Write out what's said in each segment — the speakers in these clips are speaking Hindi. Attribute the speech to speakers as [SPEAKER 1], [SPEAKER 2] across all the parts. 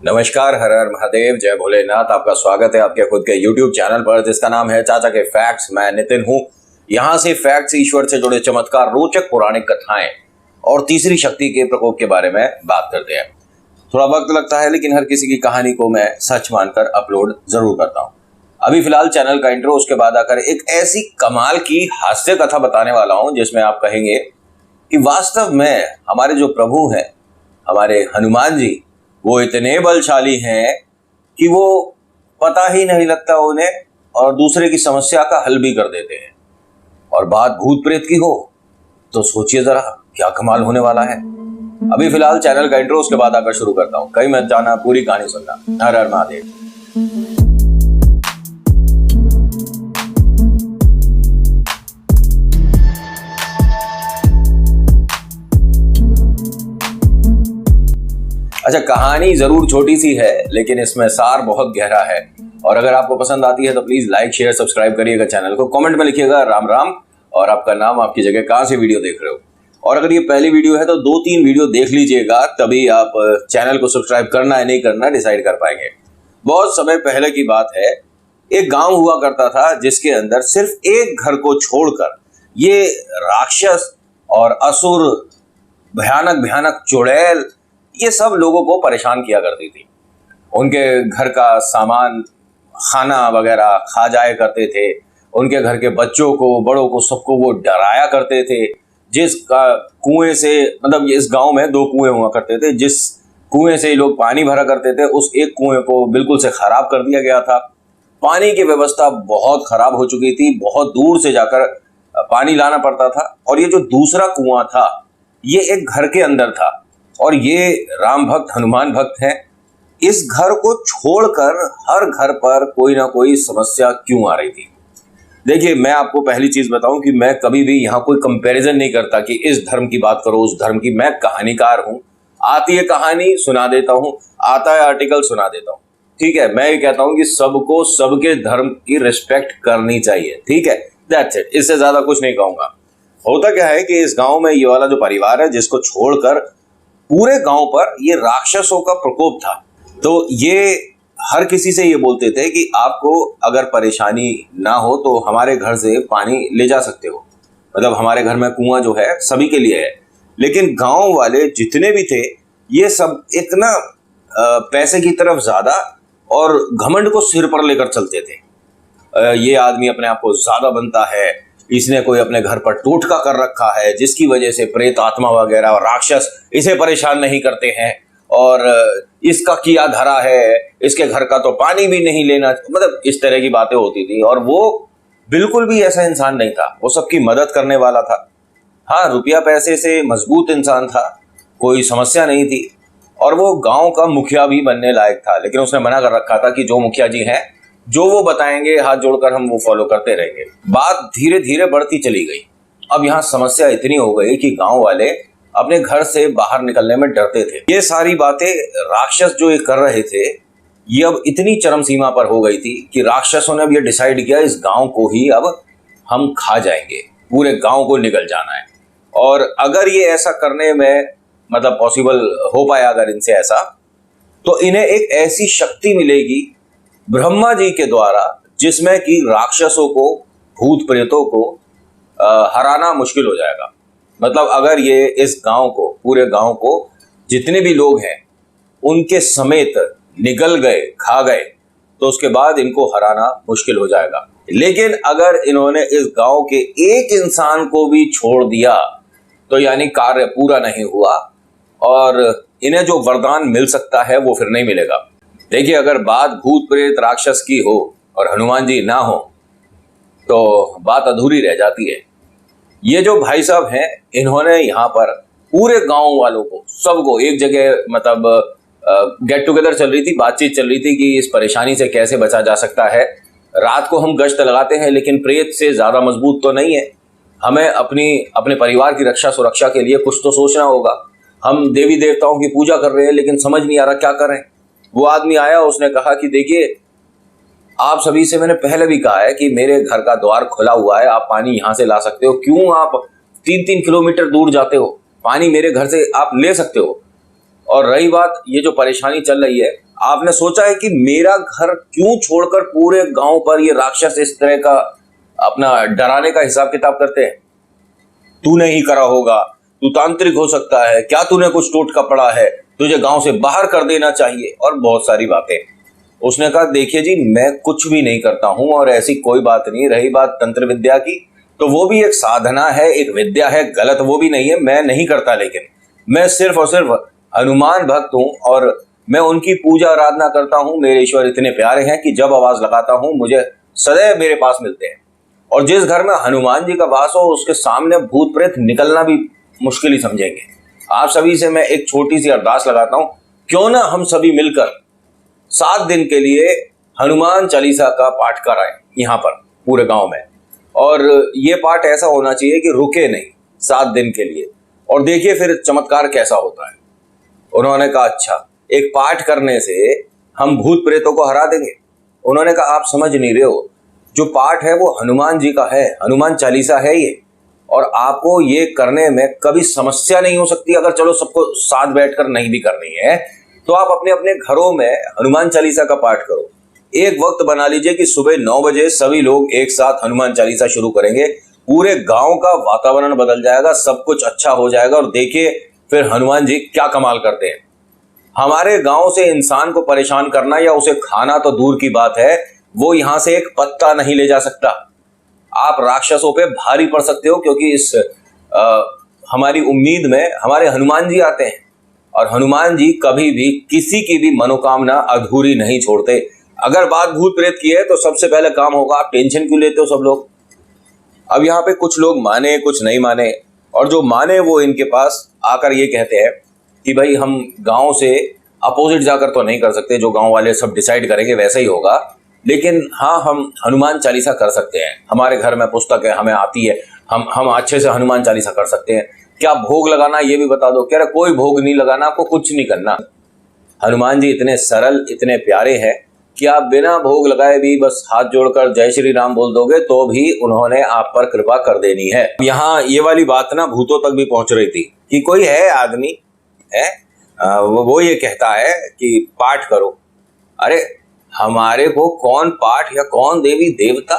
[SPEAKER 1] नमस्कार, हर हर महादेव, जय भोलेनाथ। आपका स्वागत है आपके खुद के YouTube चैनल पर जिसका नाम है चाचा के फैक्ट्स। मैं नितिन हूं। यहां से फैक्ट्स, ईश्वर से जुड़े चमत्कार, रोचक पौराणिक कथाएं और तीसरी शक्ति के प्रकोप के बारे में बात करते हैं। थोड़ा वक्त लगता है लेकिन हर किसी की कहानी को मैं सच मानकर अपलोड जरूर करता हूं। अभी फिलहाल चैनल का इंट्रो, उसके बाद आकर एक ऐसी कमाल की हास्य कथा बताने वाला हूं जिसमें आप कहेंगे कि वास्तव में हमारे जो प्रभु हैं, हमारे हनुमान जी, वो इतने बलशाली हैं कि वो पता ही नहीं लगता उन्हें और दूसरे की समस्या का हल भी कर देते हैं। और बात भूत प्रेत की हो तो सोचिए जरा क्या कमाल होने वाला है। अभी फिलहाल चैनल का इंट्रो, उसके बाद आकर शुरू करता हूं। कहीं मत जाना, पूरी कहानी सुनना। हर हर महादेव। अच्छा, कहानी जरूर छोटी सी है लेकिन इसमें सार बहुत गहरा है। और अगर आपको पसंद आती है तो प्लीज लाइक, शेयर, सब्सक्राइब करिएगा चैनल को। कमेंट में लिखिएगा राम राम और आपका नाम, आपकी जगह, कहां से वीडियो देख रहे हो। और अगर ये पहली वीडियो है तो 2-3 वीडियो देख लीजिएगा, तभी आप चैनल को सब्सक्राइब करना है नहीं करना डिसाइड कर पाएंगे। बहुत समय पहले की बात है, एक गांव हुआ करता था जिसके अंदर सिर्फ एक घर को छोड़कर ये राक्षस और असुर, भयानक भयानक चुड़ैल, ये सब लोगों को परेशान किया करती थी। उनके घर का सामान, खाना वगैरह खा जाया करते थे। उनके घर के बच्चों को, बड़ों को, सबको वो डराया करते थे। जिस कुएं से, मतलब इस गांव में 2 कुएं हुआ करते थे, जिस कुएं से लोग पानी भरा करते थे उस एक कुएं को बिल्कुल से खराब कर दिया गया था। पानी की व्यवस्था बहुत खराब हो चुकी थी, बहुत दूर से जाकर पानी लाना पड़ता था। और ये जो दूसरा कुआं था ये एक घर के अंदर था और ये राम भक्त, हनुमान भक्त हैं। इस घर को छोड़कर हर घर पर कोई ना कोई समस्या क्यों आ रही थी। देखिए, मैं आपको पहली चीज बताऊं कि मैं कभी भी यहाँ कोई कंपैरिजन नहीं करता कि इस धर्म की बात करो, उस धर्म की। मैं कहानीकार हूं, आती है कहानी सुना देता हूं, आता है आर्टिकल सुना देता हूं। ठीक है, मैं ये कहता हूं कि सबको सबके धर्म की रिस्पेक्ट करनी चाहिए। ठीक है, दैट्स इट, इससे ज्यादा कुछ नहीं कहूंगा। होता क्या है कि इस गांव में ये वाला जो परिवार है, जिसको छोड़कर पूरे गांव पर ये राक्षसों का प्रकोप था, तो ये हर किसी से ये बोलते थे कि आपको अगर परेशानी ना हो तो हमारे घर से पानी ले जा सकते हो। मतलब हमारे घर में कुआं जो है सभी के लिए है। लेकिन गांव वाले जितने भी थे ये सब एक ना पैसे की तरफ ज्यादा और घमंड को सिर पर लेकर चलते थे। ये आदमी अपने आप को ज्यादा बनता है, इसने कोई अपने घर पर टोटका कर रखा है जिसकी वजह से प्रेत आत्मा वगैरह और राक्षस इसे परेशान नहीं करते हैं। और इसका किया धरा है, इसके घर का तो पानी भी नहीं लेना, मतलब इस तरह की बातें होती थी। और वो बिल्कुल भी ऐसा इंसान नहीं था, वो सबकी मदद करने वाला था। हाँ, रुपया पैसे से मजबूत इंसान था, कोई समस्या नहीं थी। और वो गांव का मुखिया भी बनने लायक था, लेकिन उसने मना कर रखा था कि जो मुखिया जी हैं जो वो बताएंगे हाथ जोड़कर हम वो फॉलो करते रहेंगे। बात धीरे धीरे बढ़ती चली गई। अब यहाँ समस्या इतनी हो गई कि गांव वाले अपने घर से बाहर निकलने में डरते थे। ये सारी बातें राक्षस जो ये कर रहे थे, ये अब इतनी चरम सीमा पर हो गई थी कि राक्षसों ने अब ये डिसाइड किया इस गांव को ही अब हम खा जाएंगे, पूरे गांव को निगल जाना है। और अगर ये ऐसा करने में मतलब पॉसिबल हो पाया अगर इनसे ऐसा, तो इन्हें एक ऐसी शक्ति मिलेगी ब्रह्मा जी के द्वारा जिसमें कि राक्षसों को, भूत प्रेतों को हराना मुश्किल हो जाएगा। मतलब अगर ये इस गांव को, पूरे गांव को जितने भी लोग हैं उनके समेत निगल गए, खा गए, तो उसके बाद इनको हराना मुश्किल हो जाएगा। लेकिन अगर इन्होंने इस गांव के एक इंसान को भी छोड़ दिया तो यानी कार्य पूरा नहीं हुआ और इन्हें जो वरदान मिल सकता है वो फिर नहीं मिलेगा। देखिए, अगर बात भूत प्रेत राक्षस की हो और हनुमान जी ना हो तो बात अधूरी रह जाती है। ये जो भाई साहब हैं, इन्होंने यहाँ पर पूरे गांव वालों को, सबको एक जगह, मतलब गेट टुगेदर चल रही थी, बातचीत चल रही थी कि इस परेशानी से कैसे बचा जा सकता है। रात को हम गश्त लगाते हैं लेकिन प्रेत से ज्यादा मजबूत तो नहीं है। हमें अपने परिवार की रक्षा सुरक्षा के लिए कुछ तो सोचना होगा। हम देवी देवताओं की पूजा कर रहे हैं लेकिन समझ नहीं आ रहा क्या करें। वो आदमी आया, उसने कहा कि देखिए, आप सभी से मैंने पहले भी कहा है कि मेरे घर का द्वार खुला हुआ है, आप पानी यहाँ से ला सकते हो। क्यों आप 3-3 किलोमीटर दूर जाते हो? पानी मेरे घर से आप ले सकते हो। और रही बात ये जो परेशानी चल रही है, आपने सोचा है कि मेरा घर क्यों छोड़कर पूरे गांव पर ये राक्षस इस तरह का अपना डराने का हिसाब किताब करते हैं? तूने ही करा होगा, तू तांत्रिक हो सकता है, क्या तूने कुछ टोटका पड़ा है, तुझे गांव से बाहर कर देना चाहिए, और बहुत सारी बातें। उसने कहा देखिए जी, मैं कुछ भी नहीं करता हूं और ऐसी कोई बात नहीं। रही बात तंत्र विद्या की, तो वो भी एक साधना है, एक विद्या है, गलत वो भी नहीं है, मैं नहीं करता, लेकिन मैं सिर्फ और सिर्फ हनुमान भक्त हूं और मैं उनकी पूजा आराधना करता हूं। मेरे ईश्वर इतने प्यारे हैं कि जब आवाज लगाता हूं मुझे सदैव मेरे पास मिलते हैं। और जिस घर में हनुमान जी का वास हो उसके सामने भूत प्रेत निकलना भी मुश्किल ही समझेंगे। आप सभी से मैं एक छोटी सी अरदास लगाता हूं, क्यों ना हम सभी मिलकर 7 दिन के लिए हनुमान चालीसा का पाठ कराएं यहाँ पर पूरे गांव में। और ये पाठ ऐसा होना चाहिए कि रुके नहीं 7 दिन के लिए, और देखिए फिर चमत्कार कैसा होता है। उन्होंने कहा अच्छा, एक पाठ करने से हम भूत प्रेतों को हरा देंगे? उन्होंने कहा आप समझ नहीं रहे हो, जो पाठ है वो हनुमान जी का है, हनुमान चालीसा है ये, और आपको ये करने में कभी समस्या नहीं हो सकती। अगर चलो सबको साथ बैठकर नहीं भी करनी है तो आप अपने अपने घरों में हनुमान चालीसा का पाठ करो। एक वक्त बना लीजिए कि सुबह 9 बजे सभी लोग एक साथ हनुमान चालीसा शुरू करेंगे, पूरे गांव का वातावरण बदल जाएगा, सब कुछ अच्छा हो जाएगा। और देखिए फिर हनुमान जी क्या कमाल करते हैं। हमारे गांव से इंसान को परेशान करना या उसे खाना तो दूर की बात है, वो यहां से एक पत्ता नहीं ले जा सकता। आप राक्षसों पे भारी पड़ सकते हो, क्योंकि इस हमारी उम्मीद में हमारे हनुमान जी आते हैं, और हनुमान जी कभी भी किसी की भी मनोकामना अधूरी नहीं छोड़ते। अगर बात भूत प्रेत की है तो सबसे पहले काम होगा, आप टेंशन क्यों लेते हो सब लोग? अब यहाँ पे कुछ लोग माने कुछ नहीं माने, और जो माने वो इनके पास आकर ये कहते हैं कि भाई हम गांव से अपोजिट जाकर तो नहीं कर सकते, जो गांव वाले सब डिसाइड करेंगे वैसा ही होगा, लेकिन हाँ हम हनुमान चालीसा कर सकते हैं। हमारे घर में पुस्तक है, हमें आती है, हम अच्छे से हनुमान चालीसा कर सकते हैं। क्या भोग लगाना ये भी बता दो? कह रहे कोई भोग नहीं लगाना, आपको कुछ नहीं करना। हनुमान जी इतने सरल इतने प्यारे हैं कि आप बिना भोग लगाए भी बस हाथ जोड़कर जय श्री राम बोल दोगे तो भी उन्होंने आप पर कृपा कर देनी है। यहाँ ये वाली बात ना भूतों तक भी पहुंच रही थी कि कोई है आदमी है, वो ये कहता है कि पाठ करो। अरे हमारे को कौन पाठ या कौन देवी देवता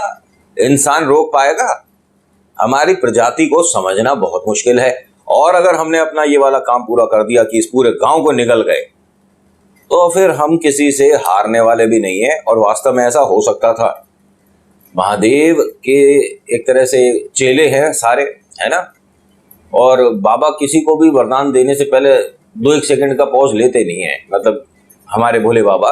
[SPEAKER 1] इंसान रोक पाएगा? हमारी प्रजाति को समझना बहुत मुश्किल है, और अगर हमने अपना ये वाला काम पूरा कर दिया कि इस पूरे गांव को निगल गए तो फिर हम किसी से हारने वाले भी नहीं है। और वास्तव में ऐसा हो सकता था। महादेव के एक तरह से चेले हैं सारे, है ना, और बाबा किसी को भी वरदान देने से पहले 2-1 सेकंड का पॉज लेते नहीं है। मतलब हमारे भोले बाबा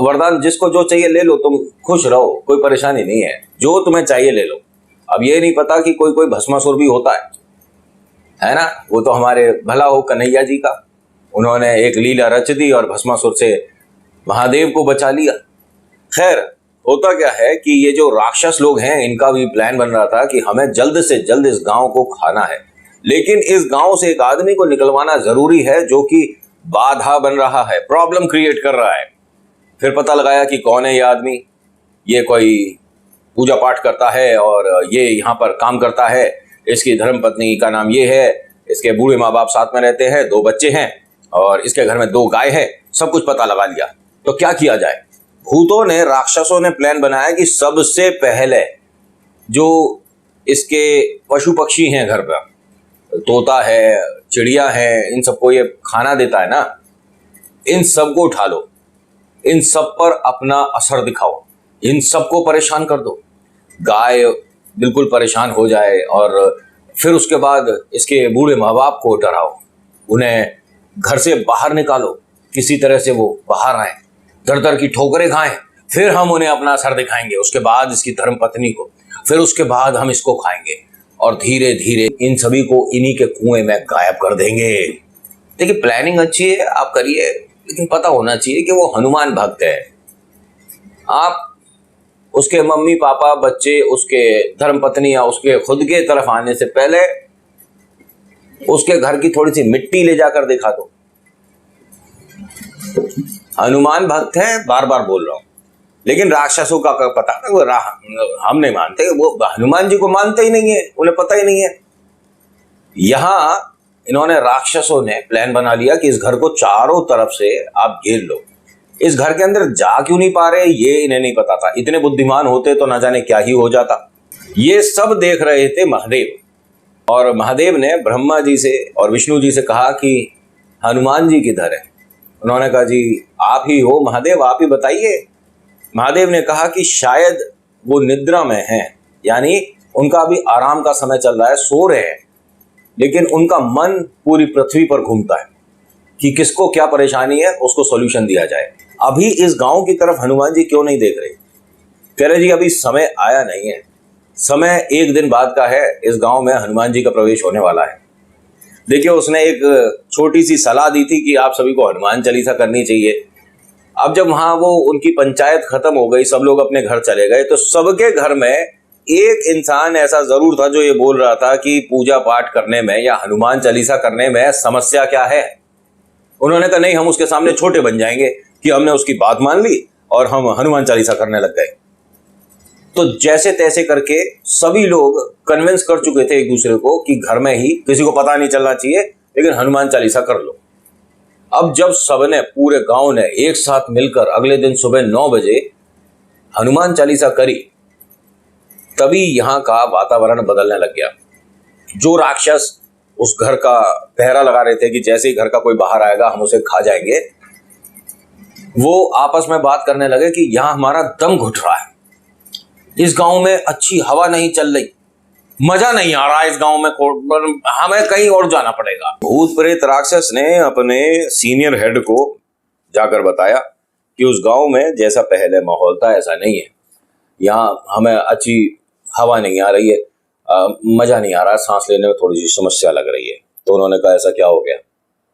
[SPEAKER 1] वरदान जिसको जो चाहिए ले लो, तुम खुश रहो, कोई परेशानी नहीं है, जो तुम्हें चाहिए ले लो। अब ये नहीं पता कि कोई कोई भस्मासुर भी होता है ना। वो तो हमारे भला हो कन्हैया जी का, उन्होंने एक लीला रच दी और भस्मासुर से महादेव को बचा लिया। खैर होता क्या है कि ये जो राक्षस लोग हैं इनका भी प्लान बन रहा था कि हमें जल्द से जल्द इस गांव को खाना है, लेकिन इस गांव से एक आदमी को निकलवाना जरूरी है जो कि बाधा बन रहा है, प्रॉब्लम क्रिएट कर रहा है। फिर पता लगाया कि कौन है ये आदमी। ये कोई पूजा पाठ करता है और ये यहाँ पर काम करता है। इसकी धर्मपत्नी का नाम ये है, इसके बूढ़े माँ बाप साथ में रहते हैं, 2 बच्चे हैं और इसके घर में 2 गाय है। सब कुछ पता लगा लिया, तो क्या किया जाए? भूतों ने, राक्षसों ने प्लान बनाया कि सबसे पहले जो इसके पशु पक्षी हैं घर पर, तोता है, चिड़िया है, इन सबको ये खाना देता है ना, इन सबको उठा लो, इन सब पर अपना असर दिखाओ, इन सबको परेशान कर दो। गाय बिल्कुल परेशान हो जाए और फिर उसके बाद इसके बूढ़े माँ बाप को डराओ, उन्हें घर से बाहर निकालो, किसी तरह से वो बाहर आए, दर दर की ठोकरें खाएं, फिर हम उन्हें अपना असर दिखाएंगे, उसके बाद इसकी धर्मपत्नी को, फिर उसके बाद हम इसको खाएंगे और धीरे धीरे इन सभी को इन्हीं के कुएं में गायब कर देंगे। देखिए प्लानिंग अच्छी है, आप करिए, लेकिन पता होना चाहिए कि वो हनुमान भक्त है। आप उसके मम्मी पापा बच्चे उसके धर्मपत्नी या उसके खुद के तरफ आने से पहले उसके घर की थोड़ी सी मिट्टी ले जाकर दिखा दो। हनुमान भक्त है, बार बार बोल रहा हूं, लेकिन राक्षसों का पता है, वो हम नहीं मानते, वो हनुमान जी को मानते ही नहीं है, उन्हें पता ही नहीं है। यहां इन्होंने राक्षसों ने प्लान बना लिया कि इस घर को चारों तरफ से आप घेर लो, इस घर के अंदर जा क्यों नहीं पा रहे ये इन्हें नहीं पता था। इतने बुद्धिमान होते तो ना जाने क्या ही हो जाता। ये सब देख रहे थे महादेव, और महादेव ने ब्रह्मा जी से और विष्णु जी से कहा कि हनुमान जी किधर है। उन्होंने कहा जी आप ही हो महादेव, आप ही बताइए। महादेव ने कहा कि शायद वो निद्रा में हैं, यानी उनका अभी आराम का समय चल रहा है, सो रहे हैं, लेकिन उनका मन पूरी पृथ्वी पर घूमता है कि किसको क्या परेशानी है उसको सॉल्यूशन दिया जाए। अभी इस गांव की तरफ हनुमान जी क्यों नहीं देख रहे? कह रहे जी अभी समय आया नहीं है, समय एक दिन बाद का है, इस गांव में हनुमान जी का प्रवेश होने वाला है। देखिए उसने एक छोटी सी सलाह दी थी कि आप सभी को हनुमान चालीसा करनी चाहिए। अब जब वहां वो उनकी पंचायत खत्म हो गई, सब लोग अपने घर चले गए, तो सबके घर में एक इंसान ऐसा जरूर था जो ये बोल रहा था कि पूजा पाठ करने में या हनुमान चालीसा करने में समस्या क्या है। उन्होंने कहा नहीं, हम उसके सामने छोटे बन जाएंगे कि हमने उसकी बात मान ली और हम हनुमान चालीसा करने लग गए। तो जैसे तैसे करके सभी लोग कन्विंस कर चुके थे एक दूसरे को कि घर में ही, किसी को पता नहीं चलना चाहिए, लेकिन हनुमान चालीसा कर लो। अब जब सबने, पूरे गांव ने एक साथ मिलकर अगले दिन सुबह 9 बजे हनुमान चालीसा करी, तभी यहां का वातावरण बदलने लग गया। जो राक्षस उस घर का पहरा लगा रहे थे कि जैसे ही घर का कोई बाहर आएगा हम उसे खा जाएंगे, वो आपस में बात करने लगे कि यहां हमारा दम घुट रहा है, इस गांव में अच्छी हवा नहीं चल रही, मजा नहीं आ रहा इस गांव में, हमें कहीं और जाना पड़ेगा। भूत प्रेत राक्षस ने अपने सीनियर हेड को जाकर बताया कि उस गांव में जैसा पहले माहौल था ऐसा नहीं है, यहाँ हमें अच्छी हवा नहीं आ रही है, मजा नहीं आ रहा, सांस लेने में थोड़ी सी समस्या लग रही है। तो उन्होंने कहा ऐसा क्या हो गया?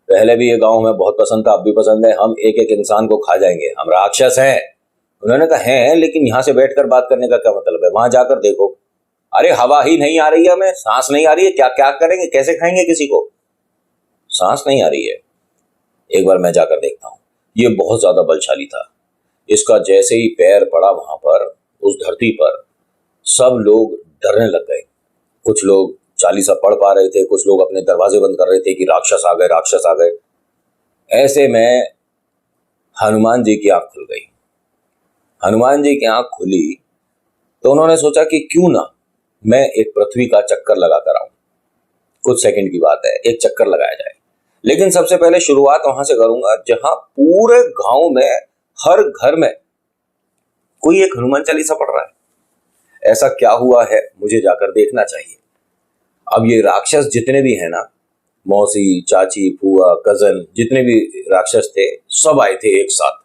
[SPEAKER 1] पहले भी ये गांव हमें बहुत पसंद था, अब भी पसंद है, हम एक एक इंसान को खा जाएंगे, हम राक्षस हैं। उन्होंने कहा है, लेकिन यहाँ से बैठकर बात करने का क्या मतलब है, वहां जाकर देखो। अरे हवा ही नहीं आ रही है, हमें सांस नहीं आ रही है, क्या क्या करेंगे, कैसे खाएंगे किसी को? सांस नहीं आ रही है, एक बार मैं जाकर देखता हूँ। ये बहुत ज्यादा बलशाली था, इसका जैसे ही पैर पड़ा वहां पर, उस धरती पर, सब लोग डरने लग गए। कुछ लोग चालीसा पढ़ पा रहे थे, कुछ लोग अपने दरवाजे बंद कर रहे थे कि राक्षस आ गए, राक्षस आ गए। ऐसे में हनुमान जी की आंख खुल गई। हनुमान जी की आंख खुली तो उन्होंने सोचा कि क्यों ना मैं एक पृथ्वी का चक्कर लगा कर आऊं। कुछ सेकंड की बात है, एक चक्कर लगाया जाए, लेकिन सबसे पहले शुरुआत वहां से करूंगा जहां पूरे गांव में, हर घर में कोई एक हनुमान चालीसा पढ़ रहा है। ऐसा क्या हुआ है, मुझे जाकर देखना चाहिए। अब ये राक्षस जितने भी हैं ना, मौसी, चाची, फुआ, कजन, जितने भी राक्षस थे, सब आए थे एक साथ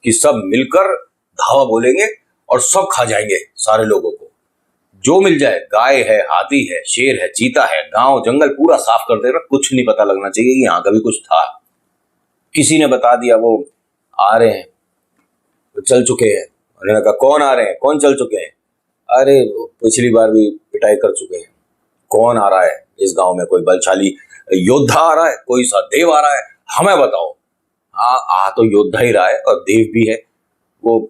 [SPEAKER 1] कि सब मिलकर धावा बोलेंगे और सब खा जाएंगे सारे लोगों को, जो मिल जाए। गाय है, हाथी है, शेर है, चीता है, गांव जंगल पूरा साफ कर देना, कुछ नहीं पता लगना चाहिए कि यहाँ कभी कुछ था। किसी ने बता दिया वो आ रहे हैं, चल चुके हैं। उन्होंने कहा कौन आ रहे हैं, कौन चल चुके हैं? अरे पिछली बार भी पिटाई कर चुके हैं। कौन आ रहा है इस गांव में? कोई बलशाली योद्धा आ रहा है, कोई सा देव आ रहा है, हमें बताओ। हाँ, आ तो योद्धा ही रहा है और देव भी है। वो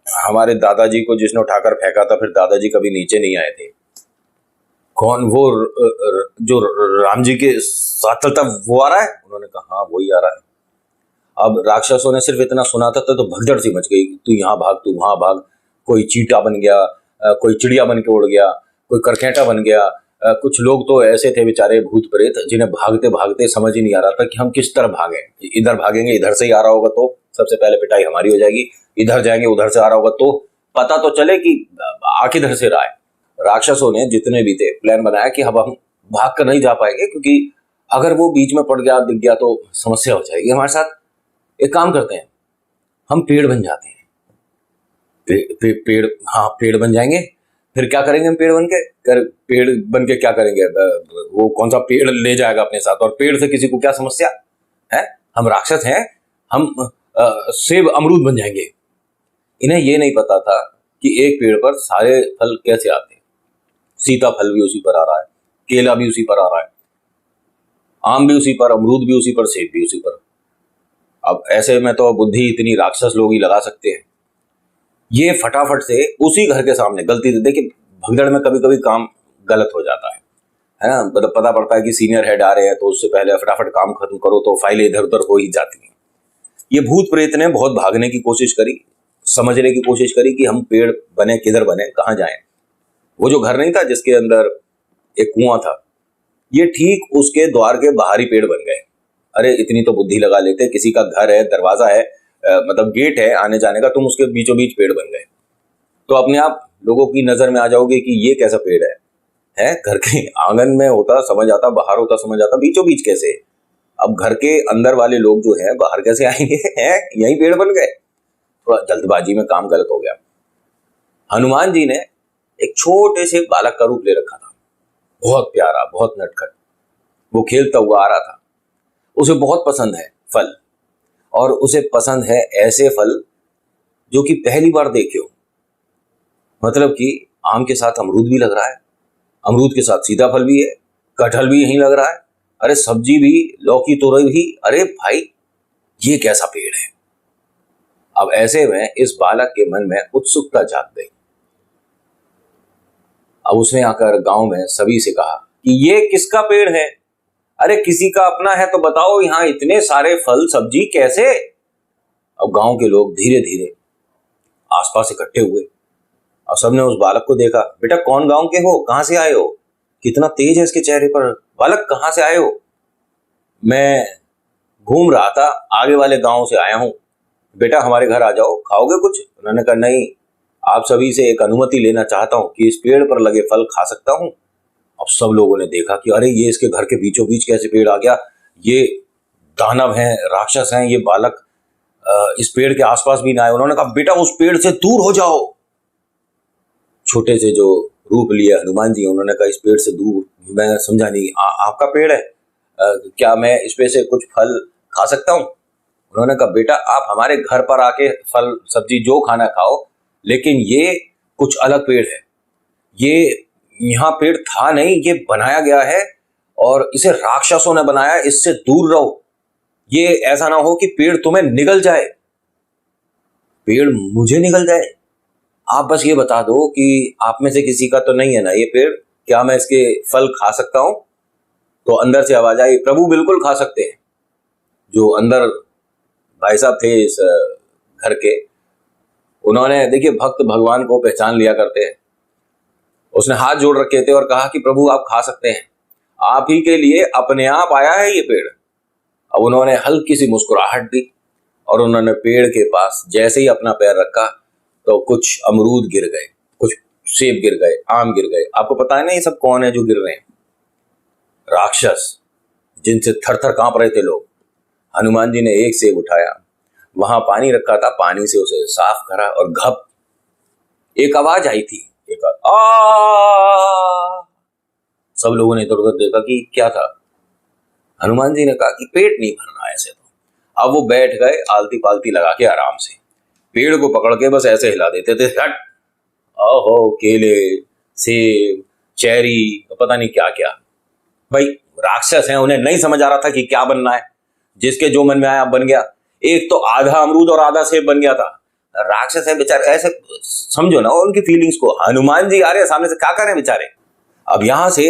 [SPEAKER 1] हमारे दादाजी को जिसने उठाकर फेंका था, फिर दादाजी कभी नीचे नहीं आए थे। कौन? वो जो राम जी के साथ चलता वो आ रहा है? उन्होंने कहा हाँ वही आ रहा है। अब राक्षसों ने सिर्फ इतना सुना था तो भगदड़ सी मच गई, तू यहाँ भाग, तू वहां भाग। कोई चींटा बन गया, कोई चिड़िया बन के उड़ गया, कोई करकेटा बन गया। कुछ लोग तो ऐसे थे बेचारे भूत प्रेत, जिन्हें भागते भागते समझ ही नहीं आ रहा था कि हम किस तरफ भागें। इधर भागेंगे, इधर से ही आ रहा होगा तो सबसे पहले पिटाई हमारी हो जाएगी, इधर जाएंगे उधर से आ रहा होगा तो पता तो चले कि आ किधर से रहा है। राक्षसों ने जितने भी थे प्लान बनाया कि अब हम भाग कर नहीं जा पाएंगे, क्योंकि अगर वो बीच में पड़ गया, दिख गया तो समस्या हो जाएगी हमारे साथ। एक काम करते हैं, हम पेड़ बन जाते हैं। पेड़, हाँ पेड़ बन जाएंगे। फिर क्या करेंगे हम पेड़ बन के? पेड़ बन के क्या करेंगे? वो कौन सा पेड़ ले जाएगा अपने साथ? और पेड़ से किसी को क्या समस्या है? हम राक्षस हैं, हम सेब अमरूद बन जाएंगे। इन्हें ये नहीं पता था कि एक पेड़ पर सारे फल कैसे आते हैं। सीताफल भी उसी पर आ रहा है, केला भी उसी पर आ रहा है, आम भी उसी पर, अमरूद भी उसी पर, सेब भी उसी पर। अब ऐसे में तो बुद्धि इतनी राक्षस लोग ही लगा सकते हैं। ये फटाफट से उसी घर के सामने, गलती से देखिए भगदड़ में कभी कभी काम गलत हो जाता है ना, मतलब पता पड़ता है कि सीनियर हेड आ रहे हैं तो उससे पहले फटाफट काम खत्म करो तो फाइलें इधर उधर हो ही जाती हैं। ये भूत प्रेत ने बहुत भागने की कोशिश करी, समझने की कोशिश करी कि हम पेड़ बने किधर बने, कहाँ जाएं। वो जो घर नहीं था जिसके अंदर एक कुआं था, ये ठीक उसके द्वार के बाहर ही पेड़ बन गए। अरे इतनी तो बुद्धि लगा लेते, किसी का घर है, दरवाजा है, मतलब गेट है आने जाने का, तुम उसके बीचों बीच पेड़ बन गए। तो अपने आप लोगों की नजर में आ जाओगे कि ये कैसा पेड़ है घर के आंगन में होता समझ आता, बाहर होता समझ आता, बीचों बीच कैसे। अब घर के अंदर वाले लोग जो हैं बाहर कैसे आएंगे, हैं यही पेड़ बन गए। थोड़ा जल्दबाजी में काम गलत हो गया। हनुमान जी ने एक छोटे से बालक का रूप ले रखा था, बहुत प्यारा, बहुत नटखट। वो खेलता हुआ आ रहा था। उसे बहुत पसंद है फल, और उसे पसंद है ऐसे फल जो कि पहली बार देखे हो। मतलब कि आम के साथ अमरूद भी लग रहा है, अमरूद के साथ सीताफल भी है, कटहल भी यहीं लग रहा है, अरे सब्जी भी, लौकी तोरई भी। अरे भाई ये कैसा पेड़ है। अब ऐसे में इस बालक के मन में उत्सुकता जाग गई। अब उसने आकर गांव में सभी से कहा कि ये किसका पेड़ है, अरे किसी का अपना है तो बताओ, यहाँ इतने सारे फल सब्जी कैसे। अब गांव के लोग धीरे धीरे आसपास इकट्ठे हुए और सबने उस बालक को देखा। बेटा कौन गांव के हो, कहां से आए हो, कितना तेज है इसके चेहरे पर, बालक कहां से आए हो। मैं घूम रहा था, आगे वाले गांव से आया हूं। बेटा हमारे घर आ जाओ, खाओगे कुछ। उन्होंने कहा नहीं, आप सभी से एक अनुमति लेना चाहता हूं कि इस पेड़ पर लगे फल खा सकता हूं। अब सब लोगों ने देखा कि अरे ये इसके घर के बीचों बीच कैसे पेड़ आ गया, ये दानव हैं, राक्षस हैं, ये बालक इस पेड़ के आसपास भी ना आए। उन्होंने कहा बेटा उस पेड़ से दूर हो जाओ। छोटे से जो रूप लिया हनुमान जी, उन्होंने कहा इस पेड़ से दूर, मैं समझा नहीं, आपका पेड़ है, क्या मैं इस पे से कुछ फल खा सकता हूँ। उन्होंने कहा बेटा आप हमारे घर पर आके फल सब्जी जो खाना खाओ, लेकिन ये कुछ अलग पेड़ है, ये यहाँ पेड़ था नहीं, ये बनाया गया है और इसे राक्षसों ने बनाया, इससे दूर रहो। ये ऐसा ना हो कि पेड़ तुम्हें निगल जाए। पेड़ मुझे निगल जाए? आप बस ये बता दो कि आप में से किसी का तो नहीं है ना ये पेड़, क्या मैं इसके फल खा सकता हूं। तो अंदर से आवाज आई, प्रभु बिल्कुल खा सकते हैं। जो अंदर भाई साहब थे इस घर के, उन्होंने, देखिए भक्त भगवान को पहचान लिया करते हैं, उसने हाथ जोड़ रखे थे और कहा कि प्रभु आप खा सकते हैं, आप ही के लिए अपने आप आया है ये पेड़। अब उन्होंने हल्की सी मुस्कुराहट दी और उन्होंने पेड़ के पास जैसे ही अपना पैर रखा तो कुछ अमरूद गिर गए, कुछ सेब गिर गए, आम गिर गए। आपको पता है ना ये सब कौन है जो गिर रहे हैं? राक्षस, जिनसे थर थर कांप रहे थे लोग। हनुमान जी ने एक सेब उठाया, वहां पानी रखा था, पानी से उसे साफ करा और घप एक आवाज आई थी, एक आ। सब लोगों ने इधर उधर देखा कि क्या था। हनुमान जी ने कहा कि पेट नहीं भरना ऐसे तो। अब वो बैठ गए आलती पालती लगा के आराम से, पेड़ को पकड़ के बस ऐसे हिला देते थे, हट। ओहो, केले, सेब, चेरी, पता नहीं क्या क्या। भाई राक्षस हैं, उन्हें नहीं समझ आ रहा था कि क्या बनना है, जिसके जो मन में आया बन गया। एक तो आधा अमरूद और आधा सेब बन गया था। राक्षस है बेचारे, ऐसे समझो ना उनकी फीलिंग्स को। हनुमान जी आ रहे सामने से, क्या कर रहे हैं बेचारे। अब यहां से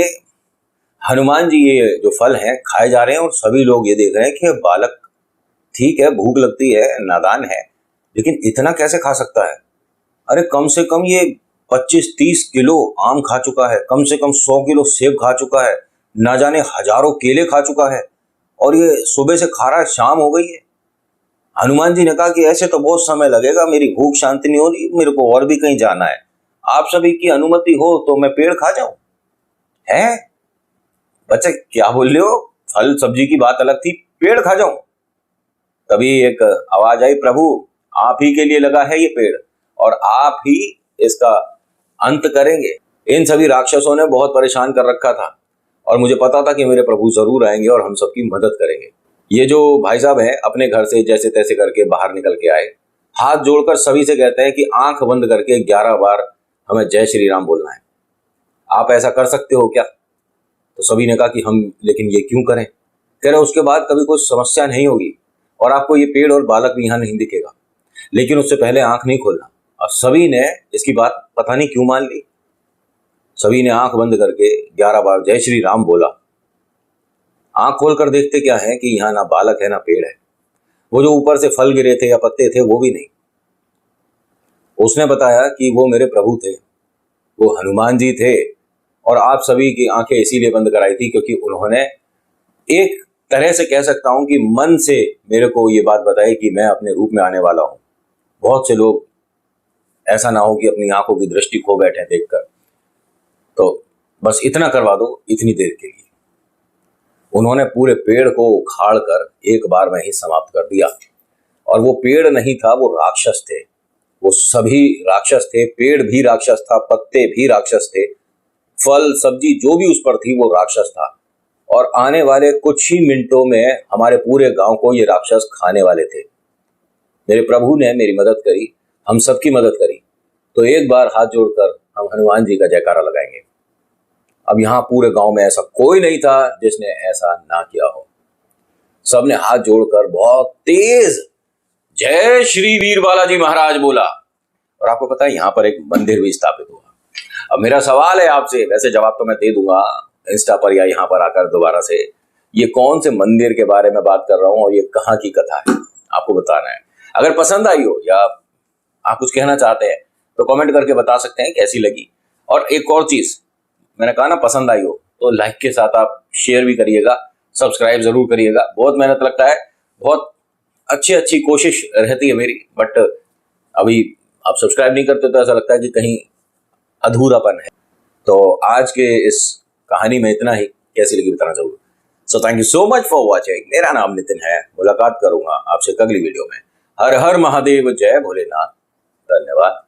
[SPEAKER 1] हनुमान जी ये जो फल हैं खाए जा रहे हैं और सभी लोग ये देख रहे हैं कि बालक ठीक है, भूख लगती है, नादान है, लेकिन इतना कैसे खा सकता है। अरे कम से कम ये 25-30 किलो आम खा चुका है, कम से कम 100 किलो सेब खा चुका है, ना जाने हजारों केले खा चुका है, और ये सुबह से खा रहा है, शाम हो गई है। हनुमान जी ने कहा कि ऐसे तो बहुत समय लगेगा, मेरी भूख शांति नहीं हो रही, मेरे को और भी कहीं जाना है, आप सभी की अनुमति हो तो मैं पेड़ खा जाऊं। है बच्चे क्या बोल रहे हो, फल सब्जी की बात अलग थी, पेड़ खा जाऊं। तभी एक आवाज आई, प्रभु आप ही के लिए लगा है ये पेड़ और आप ही इसका अंत करेंगे। इन सभी राक्षसों ने बहुत परेशान कर रखा था और मुझे पता था कि मेरे प्रभु जरूर आएंगे और हम सबकी मदद करेंगे। ये जो भाई साहब हैं अपने घर से जैसे तैसे करके बाहर निकल के आए, हाथ जोड़कर सभी से कहते हैं कि आंख बंद करके 11 बार हमें जय श्री राम बोलना है। आप ऐसा कर सकते हो क्या? तो सभी ने कहा कि हम, लेकिन ये क्यों करें? कह रहे उसके बाद कभी कोई समस्या नहीं होगी और आपको ये पेड़ और बालक भी यहाँ नहीं दिखेगा, लेकिन उससे पहले आंख नहीं खोलना। और सभी ने इसकी बात पता नहीं क्यों मान ली। सभी ने आंख बंद करके 11 बार जय श्री राम बोला। आंख खोलकर देखते क्या है कि यहाँ ना बालक है ना पेड़ है। वो जो ऊपर से फल गिरे थे या पत्ते थे वो भी नहीं। उसने बताया कि वो मेरे प्रभु थे, वो हनुमान जी थे, और आप सभी की आंखें इसीलिए बंद कराई थी क्योंकि उन्होंने एक तरह से कह सकता हूं कि मन से मेरे को ये बात बताई कि मैं अपने रूप में आने वाला हूं। बहुत से लोग ऐसा ना हो कि अपनी आंखों की दृष्टि खो बैठे देखकर। तो बस इतना करवा दो इतनी देर के लिए। उन्होंने पूरे पेड़ को उखाड़ कर एक बार में ही समाप्त कर दिया। और वो पेड़ नहीं था, वो राक्षस थे। वो सभी राक्षस थे, पेड़ भी राक्षस था, पत्ते भी राक्षस थे, फल सब्जी जो भी उस पर थी वो राक्षस था। और आने वाले कुछ ही मिनटों में हमारे पूरे गांव को ये राक्षस खाने वाले थे। मेरे प्रभु ने मेरी मदद करी, हम सबकी मदद करी। तो एक बार हाथ जोड़कर हम हनुमान जी का जयकारा लगाएंगे। अब यहाँ पूरे गांव में ऐसा कोई नहीं था जिसने ऐसा ना किया हो। सबने हाथ जोड़कर बहुत तेज जय श्री वीर बालाजी महाराज बोला। और आपको पता है यहाँ पर एक मंदिर भी स्थापित हुआ। अब मेरा सवाल है आपसे, वैसे जवाब तो मैं दे दूंगा इंस्टा पर या यहाँ पर आकर दोबारा से, ये कौन से मंदिर के बारे में बात कर रहा हूँ और ये कहाँ की कथा है, आपको बताना है। अगर पसंद आई हो या आप कुछ कहना चाहते हैं तो कमेंट करके बता सकते हैं कैसी लगी। और एक और चीज, मैंने कहा ना पसंद आई हो तो लाइक के साथ आप शेयर भी करिएगा, सब्सक्राइब जरूर करिएगा। बहुत मेहनत लगता है, बहुत अच्छी कोशिश रहती है मेरी, बट अभी आप सब्सक्राइब नहीं करते तो ऐसा लगता है कि कहीं अधूरापन है। तो आज के इस कहानी में इतना ही, कैसी लगी बताना जरूर। So thank you so much for watching. मेरा नाम नितिन है, मुलाकात करूंगा आपसे अगली वीडियो में। हर हर महादेव, जय भोलेनाथ, धन्यवाद।